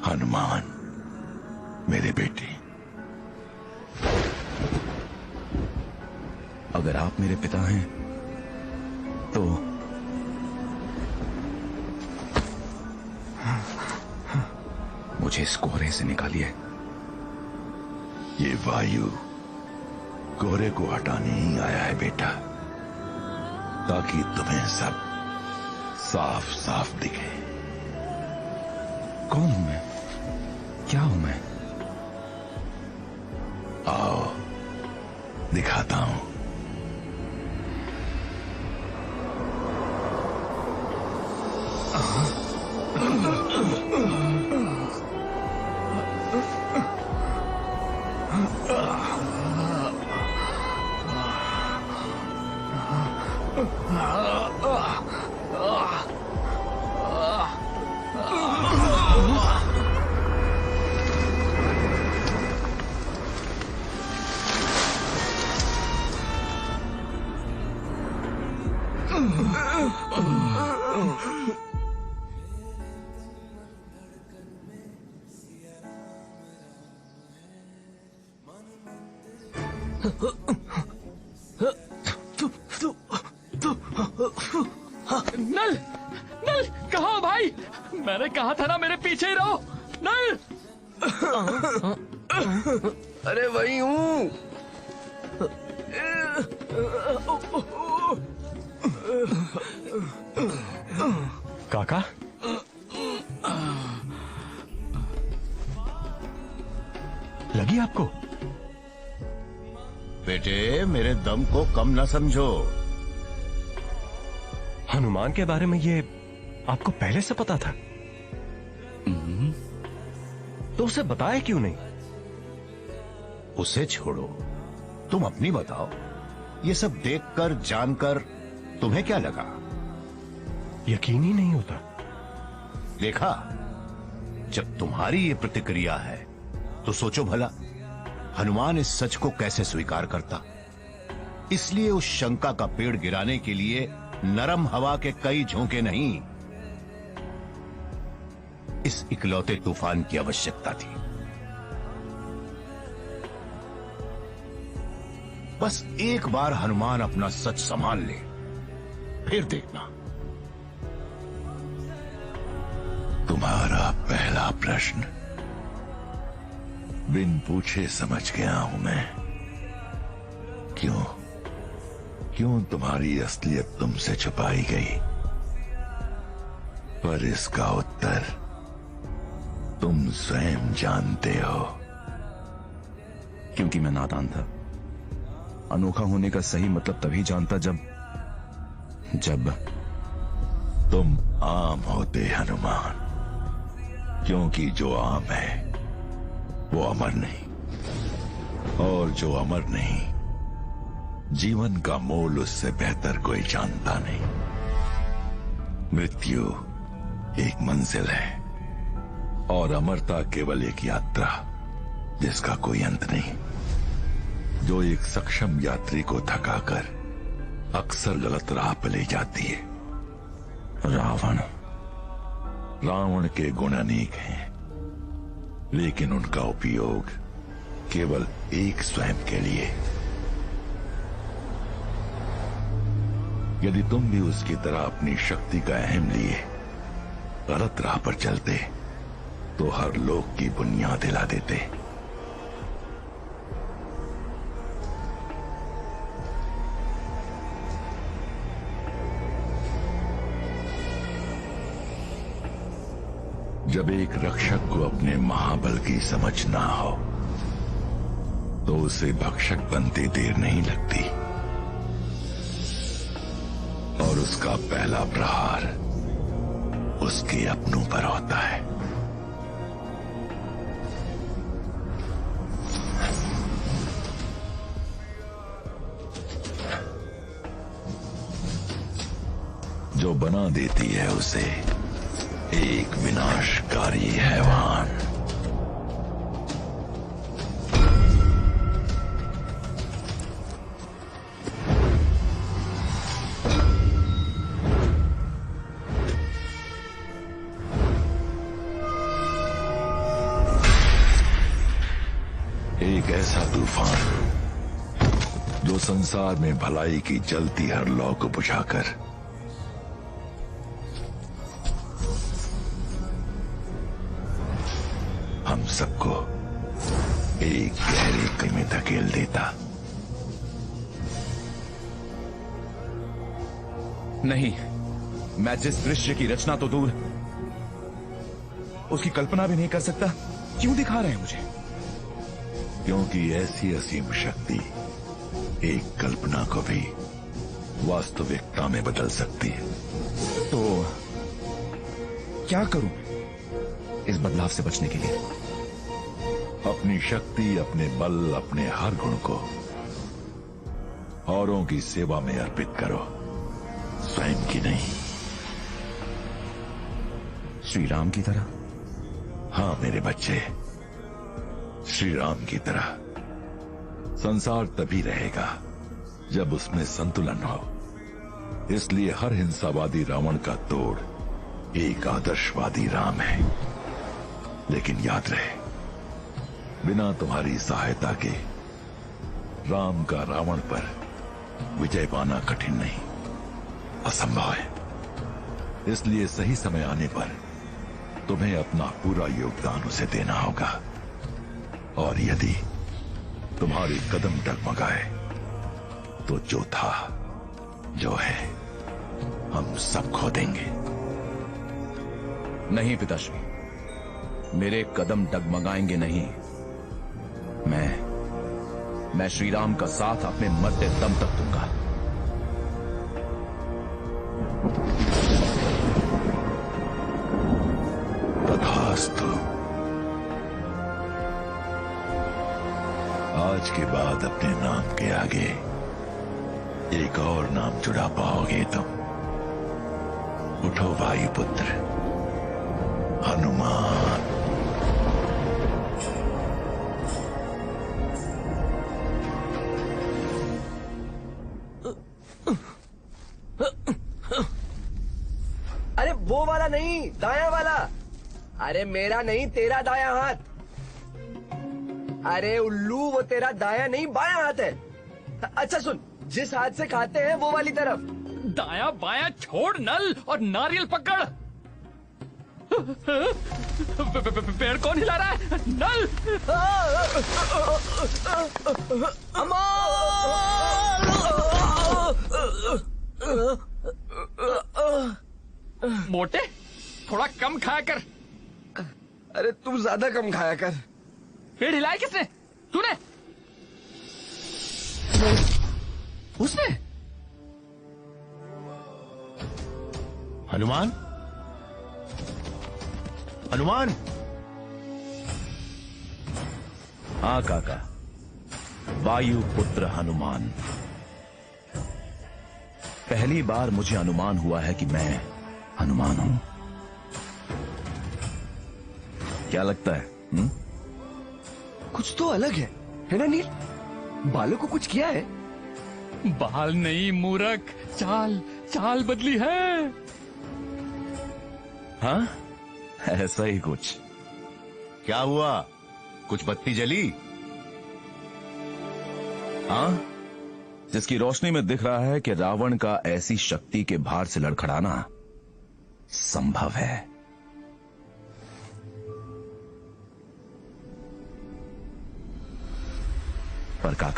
हनुमान मेरे बेटे, अगर आप मेरे पिता हैं तो मुझे इस कोहरे से निकालिए। ये वायु कोहरे को हटाने ही आया है बेटा, ताकि तुम्हें सब साफ साफ दिखे। कौन हूं मैं? क्या हूं मैं? आओ दिखाता हूं। नल, नल कहाँ हो भाई? मैंने कहा था ना मेरे पीछे ही रहो। नल, अरे वही हूँ। काका, लगी आपको? बेटे, मेरे दम को कम न समझो। हनुमान के बारे में ये आपको पहले से पता था? तो उसे बताया क्यों नहीं? उसे छोड़ो, तुम अपनी बताओ। ये सब देखकर जानकर तुम्हें क्या लगा? यकीन ही नहीं होता। देखा, जब तुम्हारी ये प्रतिक्रिया है तो सोचो भला हनुमान इस सच को कैसे स्वीकार करता। इसलिए उस शंका का पेड़ गिराने के लिए नरम हवा के कई झोंके नहीं, इस इकलौते तूफान की आवश्यकता थी। बस एक बार हनुमान अपना सच संभाल ले, फिर देखना। तुम्हारा पहला प्रश्न बिन पूछे समझ गया हूं मैं। क्यों तुम्हारी असलियत तुमसे छुपाई गई? पर इसका उत्तर तुम स्वयं जानते हो। क्योंकि मैं नादान था। अनोखा होने का सही मतलब तभी जानता जब तुम आम होते हनुमान, क्योंकि जो आम है वो अमर नहीं, और जो अमर नहीं, जीवन का मोल उससे बेहतर कोई जानता नहीं। मृत्यु एक मंजिल है और अमरता केवल एक यात्रा जिसका कोई अंत नहीं, जो एक सक्षम यात्री को थकाकर अक्सर गलत राह पर ले जाती है। रावण के गुण अनेक हैं, लेकिन उनका उपयोग केवल एक स्वयं के लिए। यदि तुम भी उसकी तरह अपनी शक्ति का अहम लिए गलत राह पर चलते तो हर लोक की बुनियाद हिला देते। जब एक रक्षक को अपने महाबल की समझ ना हो तो उसे भक्षक बनते देर नहीं लगती, और उसका पहला प्रहार उसके अपनों पर होता है। जो बना देती है उसे एक विनाशकारी हैवान। वो संसार में भलाई की जलती हर लौ को बुझाकर हम सबको एक गहरे कल में धकेल देता। नहीं, मैं जिस दृश्य की रचना तो दूर, उसकी कल्पना भी नहीं कर सकता। क्यों दिखा रहे हैं मुझे? क्योंकि ऐसी असीम शक्ति एक कल्पना को भी वास्तविकता में बदल सकती है। तो क्या करूं इस बदलाव से बचने के लिए? अपनी शक्ति, अपने बल, अपने हर गुण को औरों की सेवा में अर्पित करो, स्वयं की नहीं। श्री राम की तरह? हाँ मेरे बच्चे, श्री राम की तरह। संसार तभी रहेगा जब उसमें संतुलन हो। इसलिए हर हिंसावादी रावण का तोड़ एक आदर्शवादी राम है। लेकिन याद रहे, बिना तुम्हारी सहायता के राम का रावण पर विजय पाना कठिन नहीं, असंभव है। इसलिए सही समय आने पर तुम्हें अपना पूरा योगदान उसे देना होगा। और यदि तुम्हारे कदम डगमगाए तो जो था, जो है, हम सब खो देंगे। नहीं पिताश्री, मेरे कदम डगमगाएंगे नहीं। मैं श्री राम का साथ अपने मरते दम तक दूंगा। तथास्तु। आज के बाद अपने नाम के आगे एक और नाम जुड़ा पाओगे तुम। उठो वायुपुत्र हनुमान। अरे वो वाला नहीं, दायां वाला। अरे मेरा नहीं, तेरा दायां हाथ। अरे उल्लू, वो तेरा दायां नहीं बायां हाथ है। अच्छा सुन, जिस हाथ से खाते हैं वो वाली तरफ। दाया बाया छोड़ नल और नारियल पकड़। पेड़ कौन हिला रहा है? नल। मोटे, थोड़ा कम खाया कर। अरे तू ज्यादा कम खाया कर। पेड़ हिलाया किसने? तूने? उसने? हनुमान, हनुमान। हाँ काका, वायु पुत्र हनुमान। पहली बार मुझे अनुमान हुआ है कि मैं हनुमान हूं। क्या लगता है? कुछ तो अलग है ना नील? बालों को कुछ किया है? बाल नहीं मूर्ख, चाल बदली है। हाँ, ऐसा ही कुछ। क्या हुआ? कुछ बत्ती जली? हाँ, जिसकी रोशनी में दिख रहा है कि रावण का ऐसी शक्ति के भार से लड़खड़ाना संभव है। पर काका,